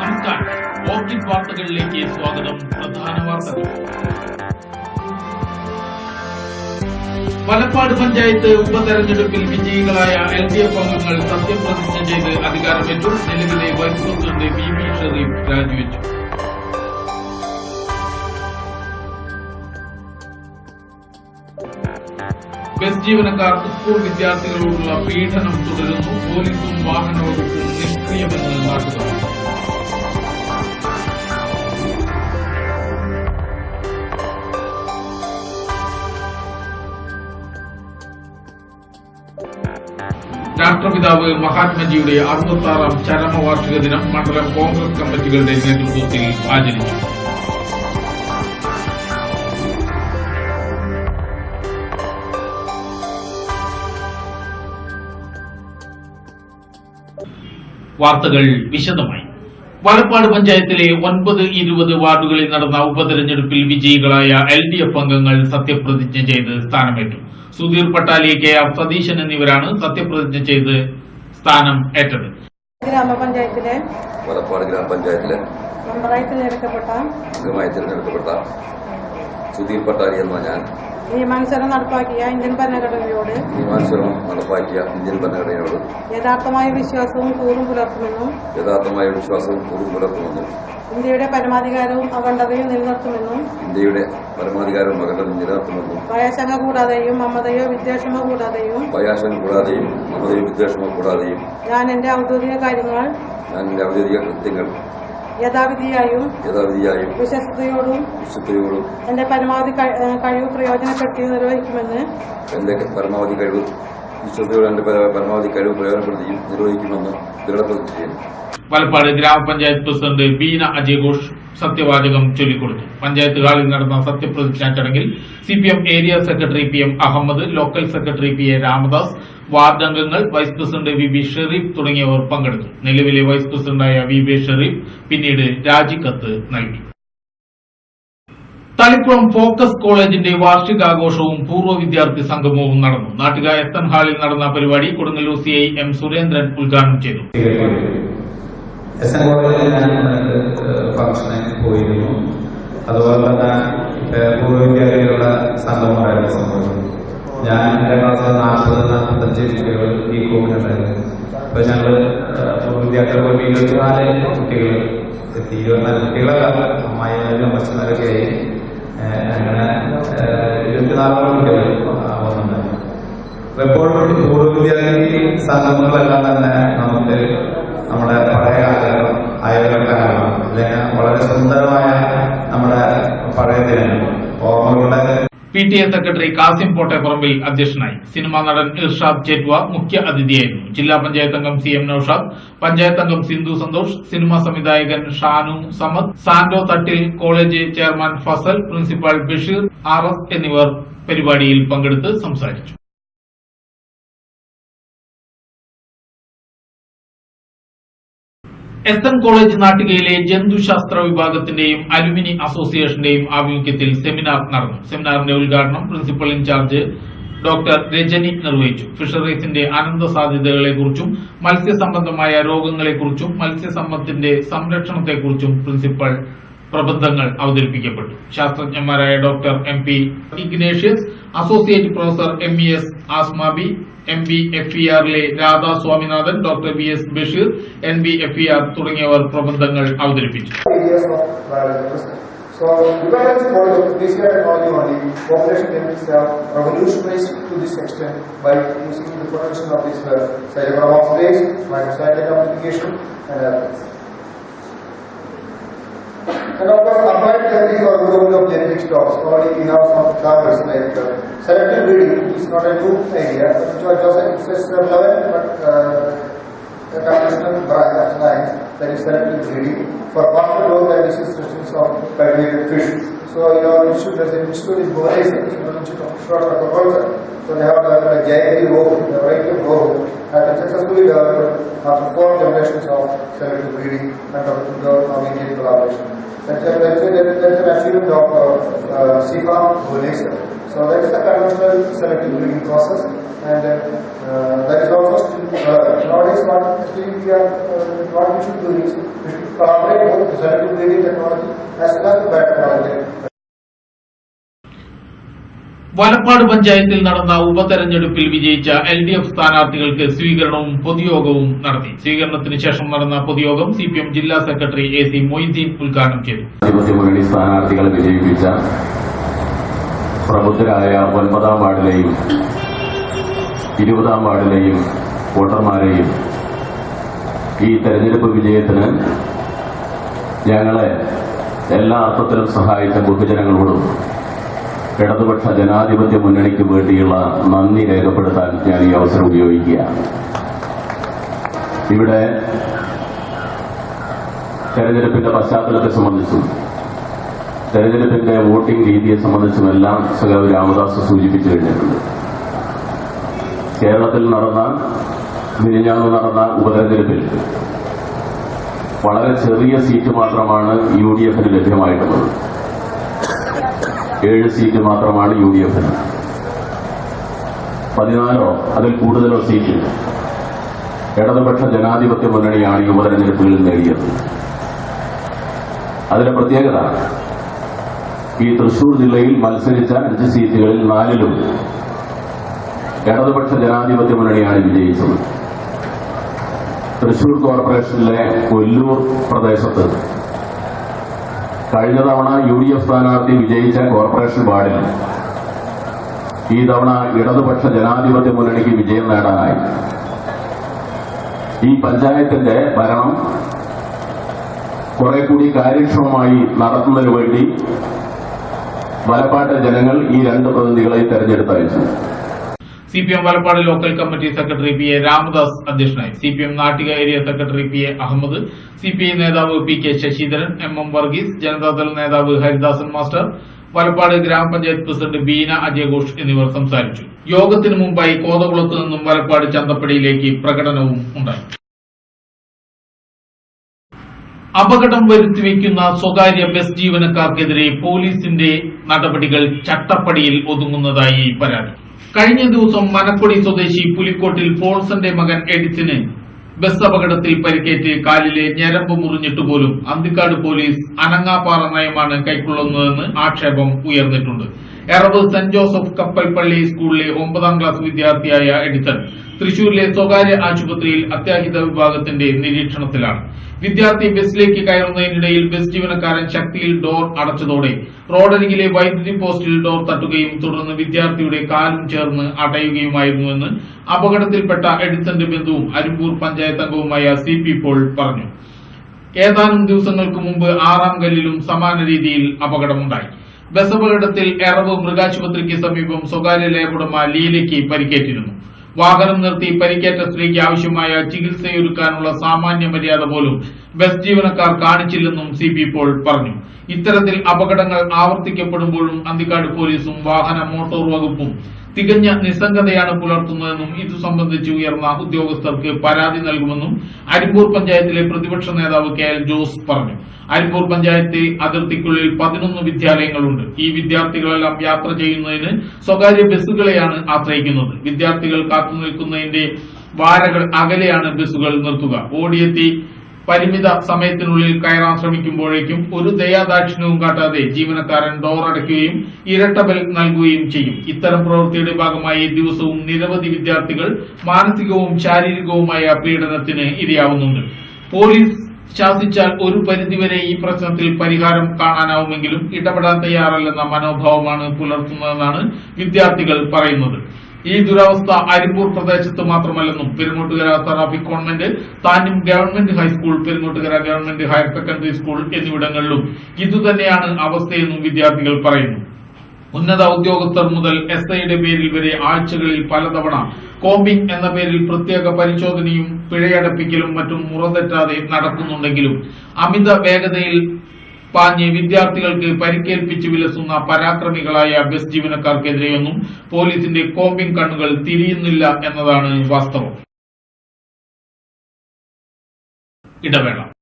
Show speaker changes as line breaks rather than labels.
നമസ്കാരം. ഓർക്കിഡ് വാർത്തകളിലേക്ക് സ്വാഗതം. പ്രധാന വാർത്തകൾ. വലപ്പാട് പഞ്ചായത്ത് ഉപതെരഞ്ഞെടുപ്പിൽ വിജയികളായ LDF അംഗങ്ങൾ സത്യപ്രതിജ്ഞ ചെയ്ത് അധികാരമേറ്റു. നിലവിലെ വൈസ് പ്രസിഡന്റ് VB ഷെരീഫ് രാജിവെച്ചു. ബസ് ജീവനക്കാർ സ്കൂൾ വിദ്യാർത്ഥികളോടുള്ള പീഡനം തുടരുന്നു. പോലീസും വാഹന വകുപ്പും നിഷ്ക്രിയമെന്ന് നാട്ടുകാർ. രാഷ്ട്രപിതാവ് മഹാത്മജിയുടെ 66ാം ചരമവാർഷിക ദിനം മണ്ഡലം കോൺഗ്രസ് കമ്മിറ്റികളുടെ നേതൃത്വത്തിൽ ആചരിച്ചു. വാർത്തകൾ വിശദമായി. വലപ്പാട് പഞ്ചായത്തിലെ 9, 20 വാർഡുകളിൽ നടന്ന ഉപതെരഞ്ഞെടുപ്പിൽ വിജയികളായ LDF അംഗങ്ങൾ സത്യപ്രതിജ്ഞ ചെയ്ത് സ്ഥാനമേറ്റു. സുധീർ പട്ടാലി, KR സതീശൻ എന്നിവരാണ് സത്യപ്രതിജ്ഞ ചെയ്ത് സ്ഥാനം ഏറ്റത്.
വലപ്പാട് ഗ്രാമപഞ്ചായത്തിലെ
മെമ്പറായി തിരഞ്ഞെടുക്കപ്പെട്ട
സുധീർ പട്ടാലി എന്ന ഞാൻ
നിയമാനുസരണം നടപ്പാക്കിയ ഇന്ത്യൻ ഭരണഘടനയോട് യഥാർത്ഥമായ വിശ്വാസവും കൂറും പുലർത്തുമെന്നും ഇന്ത്യയുടെ പരമാധികാരവും അഖണ്ഡതയും നിലനിർത്തുമെന്നും ഭയാശങ്ക കൂടാതെയും മമതയോ വിദ്വേഷമോ കൂടാതെയും ഞാൻ എന്റെ ഔദ്യോഗിക കൃത്യങ്ങൾ യഥാവിധിയായും വിശ്വസ്തയോടും എന്റെ പരമാവധി കഴിവ് പ്രയോജനപ്പെടുത്തി നിർവഹിക്കുമെന്ന്
ദൃഢപ്രതിജ്ഞ ചെയ്യുന്നു.
വലപ്പാട് ഗ്രാമപഞ്ചായത്ത് പ്രസിഡന്റ് ബീന അജയ് ഘോഷ് സത്യവാചകം ചൊല്ലിക്കൊടുത്തു. പഞ്ചായത്ത് ഹാളിൽ നടന്ന സത്യപ്രതിജ്ഞാ ചടങ്ങിൽ CPM area secretary PM Ahmed, local secretary PA Ramadas, ward അംഗങ്ങൾ, വൈസ് പ്രസിഡന്റ് VB ഷെരീഫ് തുടങ്ങിയവർ പങ്കെടുത്തു. നിലവിലെ വൈസ് പ്രസിഡന്റായ VB ഷെരീഫ് പിന്നീട് രാജിക്കത്ത് നൽകി. തളിക്കുളം ഫോക്കസ് കോളേജിന്റെ വാർഷികാഘോഷവും പൂർവ്വ വിദ്യാർത്ഥി സംഗമവും നടന്നു. നാട്ടിക SN ഹാളിൽ നടന്ന പരിപാടി കൊടുങ്ങല്ലൂർ CI M സുരേന്ദ്രൻ ഉദ്ഘാടനം ചെയ്തു.
SN കോളേജിൽ ഞാൻ ഫംഗ്ഷന് പോയിരുന്നു. അതുപോലെ തന്നെ പൂർവ്വ വിദ്യാർത്ഥികളുടെ സംഗമമായിരുന്നു സംഭവിച്ചത്. ഞാൻ എന്റെ ക്ലാസ്സിൽ 40-45 കുട്ടികൾ ഈ കോവിഡുണ്ടായിരുന്നു. അപ്പൊ ഞങ്ങൾ പൂർവ്വ വിദ്യാർത്ഥികൾ 24 കുട്ടികൾ എത്തി. 24 കുട്ടികളല്ല, അമ്മായിമാരും അച്ഛന്മാരൊക്കെ ആയി. അങ്ങനെ 24 കുട്ടികൾ ആവുന്നുണ്ട്. എപ്പോഴും പൂർവ്വ വിദ്യാർത്ഥി സംഗമങ്ങളെല്ലാം തന്നെ നമുക്ക് നമ്മുടെ പഴയ അയൽക്കാരാണ്, അല്ലെങ്കിൽ വളരെ സുന്ദരമായ നമ്മുടെ പഴയ ദിനങ്ങൾ ഓർമ്മകളുടെ.
PTA സെക്രട്ടറി കാസിം പോട്ടേപ്പറമ്പിൽ അധ്യക്ഷനായി. സിനിമാ നടൻ ഇർഷാദ് ചേറ്റ്വ മുഖ്യ അതിഥിയായിരുന്നു. ജില്ലാ പഞ്ചായത്ത് അംഗം CM നൌഷാദ്, പഞ്ചായത്ത് അംഗം സിന്ധു സന്തോഷ്, സിനിമാ സംവിധായകൻ Shanu Samad, Santo Thattil, college chairman Fasal, principal Basheer RS എന്നിവർ പരിപാടിയിൽ പങ്കെടുത്ത് സംസാരിച്ചു. SN കോളേജ് നാട്ടികയിലെ ജന്തുശാസ്ത്ര വിഭാഗത്തിന്റെയും അലുമിനി അസോസിയേഷന്റെയും ആഭിമുഖ്യത്തിൽ സെമിനാർ നടന്നു. സെമിനാറിന്റെ ഉദ്ഘാടനം പ്രിൻസിപ്പൽ ഇൻചാർജ് ഡോക്ടർ രജനി നിർവഹിച്ചു. ഫിഷറീസിന്റെ അനന്ത സാധ്യതകളെക്കുറിച്ചും മത്സ്യസംബന്ധമായ രോഗങ്ങളെക്കുറിച്ചും മത്സ്യസമ്പത്തിന്റെ സംരക്ഷണത്തെക്കുറിച്ചും പ്രിൻസിപ്പൽ പ്രബന്ധങ്ങൾ അവതരിപ്പിക്കപ്പെട്ടു. ശാസ്ത്രജ്ഞന്മാരായ doctor MP Ignatius, associate professor MES Asmabi, MB FER-ലെ Radha Swaminathan, doctor BS Basheer, NB FER തുടങ്ങിയവർ പ്രബന്ധങ്ങൾ അവതരിപ്പിച്ചു.
So, because for this technology only, population genetics have revolutionized to this extent by using the potential of this cerebral space, microsatellite application, and others. And of course, applied genetics or growth of genetic stocks. Already we have some examples like selective breeding is not a new idea, but it's just a level, but the conventional branch of science, that is selective breeding for faster growth and disease resistance of pelagic fish. So, there's an institute in Bhubaneswar, Institute of Freshwater Aquaculture. So, they have developed a Jayagiri roe, the variety of roe, has been successfully developed after 4 generations of selective breeding and of Indian collaboration. That's an achievement of CIFA Bhubaneswar. So, that is a conventional selective breeding process, and that is also still nowadays not actually we are what we should do is we should collaborate both the selective breeding technology as well as the biotechnology.
Valappad പഞ്ചായത്തിൽ നടന്ന ഉപതെരഞ്ഞെടുപ്പിൽ വിജയിച്ച LDF സ്ഥാനാർത്ഥികൾക്ക് സ്വീകരണവും പൊതുയോഗവും നടത്തി. സ്വീകരണത്തിന് ശേഷം നടന്ന പൊതുയോഗം CPM ജില്ലാ സെക്രട്ടറി AC മൊയ്തീൻ ഉദ്ഘാടനം ചെയ്തു.
മുന്നണി സ്ഥാനാർത്ഥികളെ വിജയിപ്പിച്ച പ്രബുദ്ധരായ 9ാം വാർഡിലെയും 20ാം വാർഡിലെയും വോട്ടർമാരെയും ഈ തെരഞ്ഞെടുപ്പ് വിജയത്തിന് ഞങ്ങളെ എല്ലാ അർത്ഥത്തിലും സഹായിച്ച പൊതുജനങ്ങളോടും ഇടതുപക്ഷ ജനാധിപത്യ മുന്നണിക്ക് വേണ്ടിയുള്ള നന്ദി രേഖപ്പെടുത്താൻ ഞാൻ ഈ അവസരം ഉപയോഗിക്കുകയാണ്. ഇവിടെ തെരഞ്ഞെടുപ്പിന്റെ പശ്ചാത്തലത്തെ സംബന്ധിച്ചും തെരഞ്ഞെടുപ്പിന്റെ വോട്ടിംഗ് രീതിയെ സംബന്ധിച്ചുമെല്ലാം സഖാവ് രാമദാസ് സൂചിപ്പിച്ചു കഴിഞ്ഞിട്ടുണ്ട്. കേരളത്തിൽ മിനിഞ്ഞാന്ന് നടന്ന ഉപതെരഞ്ഞെടുപ്പിൽ വളരെ ചെറിയ സീറ്റ് മാത്രമാണ് UDFന് ലഭ്യമായിട്ടുള്ളത്. 7 സീറ്റ് മാത്രമാണ് UDFന്. 14 അതിൽ കൂടുതലോ സീറ്റ് ഇടതുപക്ഷ ജനാധിപത്യ മുന്നണിയാണ് ഈ ഉപതെരഞ്ഞെടുപ്പുകളിൽ നേടിയത്. അതിന്റെ പ്രത്യേകത ഈ തൃശൂർ ജില്ലയിൽ മത്സരിച്ച 5 സീറ്റുകളിൽ 4ലും ഇടതുപക്ഷ ജനാധിപത്യ മുന്നണിയാണ് വിജയിച്ചത്. തൃശൂർ കോർപ്പറേഷനിലെ കൊല്ലൂർ പ്രദേശത്ത് കഴിഞ്ഞ തവണ UDF സ്ഥാനാർത്ഥി വിജയിച്ച കോർപ്പറേഷൻ വാർഡിൽ ഈ തവണ ഇടതുപക്ഷ ജനാധിപത്യ മുന്നണിക്ക് വിജയം നേടാനായി. ഈ പഞ്ചായത്തിന്റെ ഭരണം കുറെ കൂടി കാര്യക്ഷമമായി നടത്തുന്നതിനു വേണ്ടി വലപ്പാട്ടെ ജനങ്ങൾ ഈ 2 പ്രതിനിധികളെ തെരഞ്ഞെടുത്തയച്ചു.
CPM Valappad local committee secretary PA Ramadas അധ്യക്ഷനായി. CPM Nattika area secretary PA Ahmed, CPI നേതാവ് PK ശശിധരൻ, MM വർഗീസ്, ജനതാദൾ നേതാവ് ഹരിദാസൻ മാസ്റ്റർ, വലപ്പാട് ഗ്രാമപഞ്ചായത്ത് പ്രസിഡന്റ് ബീന അജയഘോഷ് എന്നിവർ സംസാരിച്ചു. യോഗത്തിന് മുമ്പായി കോതകുളത്ത് നിന്നും വലപ്പാട് ചന്തപ്പടിയിലേക്ക് പ്രകടനവും ഉണ്ടായി. അപകടം വരുത്തിവെക്കുന്ന സ്വകാര്യ ബസ് ജീവനക്കാർക്കെതിരെ പോലീസിന്റെ നടപടികൾ ചട്ടപ്പടിയിൽ ഒതുങ്ങുന്നതായി പരാതി. കഴിഞ്ഞ ദിവസം മനക്കൊടി സ്വദേശി പുലിക്കോട്ടിൽ പോൾസന്റെ മകൻ എഡിസന് ബസ് അപകടത്തിൽ പരിക്കേറ്റ് കാലിലെ ഞരമ്പ് മുറിഞ്ഞിട്ടുപോലും അന്തിക്കാട് പോലീസ് അനങ്ങാപ്പാറ നയമാണ് കൈക്കൊള്ളുന്നതെന്ന് ആക്ഷേപം ഉയർന്നിട്ടുണ്ട്. എറവ് സെന്റ് ജോസഫ് കപ്പൽപ്പള്ളി സ്കൂളിലെ 9ാം ക്ലാസ് വിദ്യാർത്ഥിയായ എഡിസൺ തൃശൂരിലെ സ്വകാര്യ ആശുപത്രിയിൽ അത്യാഹിത വിഭാഗത്തിന്റെ നിരീക്ഷണത്തിലാണ്. വിദ്യാർത്ഥി ബസ്സിലേക്ക് കയറുന്നതിനിടയിൽ ബസ് ജീവനക്കാരൻ ശക്തിയിൽ ഡോർ അടച്ചതോടെ റോഡരികിലെ വൈദ്യുതി പോസ്റ്റിൽ ഡോർ തട്ടുകയും തുടർന്ന് വിദ്യാർത്ഥിയുടെ കാലും ചേർന്ന് അടയുകയുമായിരുന്നുവെന്ന് അപകടത്തിൽപ്പെട്ട എഡിസന്റെ ബന്ധുവും അരിമ്പൂർ പഞ്ചായത്ത് അംഗവുമായ CP പോൾ പറഞ്ഞു. ഏതാനും ദിവസങ്ങൾക്ക് മുമ്പ് 6ാം കല്ലിലും സമാന രീതിയിൽ അപകടമുണ്ടായി. ബസ് അപകടത്തിൽ എറവ് മൃഗാശുപത്രിക്ക് സമീപം സ്വകാര്യ ലേബുടമ ലീലയ്ക്ക് പരിക്കേറ്റിരുന്നു. വാഹനം നിർത്തി പരിക്കേറ്റ സ്ത്രീക്ക് ആവശ്യമായ ചികിത്സയൊരുക്കാനുള്ള സാമാന്യ മര്യാദ പോലും ബസ് ജീവനക്കാർ കാണിച്ചില്ലെന്നും CP പോൾ പറഞ്ഞു. ഇത്തരത്തിൽ അപകടങ്ങൾ ആവർത്തിക്കപ്പെടുമ്പോഴും അന്തിക്കാട് പോലീസും വാഹന മോട്ടോർ വകുപ്പും തികഞ്ഞ നിസ്സംഗതയാണ് പുലർത്തുന്നതെന്നും ഇതു സംബന്ധിച്ച് ഉയർന്ന ഉദ്യോഗസ്ഥർക്ക് പരാതി നൽകുമെന്നും അരിമ്പൂർ പഞ്ചായത്തിലെ പ്രതിപക്ഷ നേതാവ് KL ജോസ് പറഞ്ഞു. അരിമ്പൂർ പഞ്ചായത്ത് അതിർത്തിക്കുള്ളിൽ 11 വിദ്യാലയങ്ങളുണ്ട്. ഈ വിദ്യാർത്ഥികളെല്ലാം യാത്ര ചെയ്യുന്നതിന് സ്വകാര്യ ബസ്സുകളെയാണ് ആശ്രയിക്കുന്നത്. വിദ്യാർത്ഥികൾ കാത്തുനിൽക്കുന്നതിന്റെ വാരകൾ അകലെയാണ് ബസ്സുകൾ നിർത്തുക. ഓടിയെത്തി പരിമിത സമയത്തിനുള്ളിൽ കയറാൻ ശ്രമിക്കുമ്പോഴേക്കും ഒരു ദയാദാക്ഷിണ്യവും കാട്ടാതെ ജീവനക്കാരൻ ഡോർ അടയ്ക്കുകയും ഇരട്ടബൽ നൽകുകയും ചെയ്യും. ഇത്തരം പ്രവൃത്തിയുടെ ഭാഗമായി ദിവസവും നിരവധി വിദ്യാർത്ഥികൾ മാനസികവും ശാരീരികവുമായ പീഡനത്തിന് ഇരയാവുന്നുണ്ട്. പോലീസ് ശാസിച്ചാൽ ഒരു പരിധിവരെ ഈ പ്രശ്നത്തിൽ പരിഹാരം കാണാനാവുമെങ്കിലും ഇടപെടാൻ തയ്യാറല്ലെന്ന മനോഭാവമാണ് പുലർത്തുന്നതെന്നാണ് വിദ്യാർത്ഥികൾ പറയുന്നത്. ഈ ദുരവസ്ഥ അരിമ്പൂർ പ്രദേശത്ത് മാത്രമല്ലെന്നും പെരുങ്ങോട്ടുകര സറാഫി convent, Thanniyam government high school, Perungottukara government higher secondary school എന്നിവിടങ്ങളിലും ഇതുതന്നെയാണ് അവസ്ഥയെന്നും വിദ്യാർത്ഥികൾ പറയുന്നു. ഉന്നത ഉദ്യോഗസ്ഥർ മുതൽ SIയുടെ പേരിൽ വരെ ആഴ്ചകളിൽ പലതവണ കോമ്പിംഗ് എന്ന പേരിൽ പ്രത്യേക പരിശോധനയും പിഴയടപ്പിക്കലും മറ്റും മുറതെറ്റാതെ നടക്കുന്നുണ്ടെങ്കിലും അമിത വേഗതയിൽ പാഞ്ഞ് വിദ്യാർത്ഥികൾക്ക് പരിക്കേൽപ്പിച്ച് വിലസുന്ന പരാക്രമികളായ ബസ് ജീവനക്കാർക്കെതിരെയൊന്നും പോലീസിന്റെ കോമ്പിംഗ് കണ്ണുകൾ തിരിയുന്നില്ല എന്നതാണ് വാസ്തവം. ഇടവേള.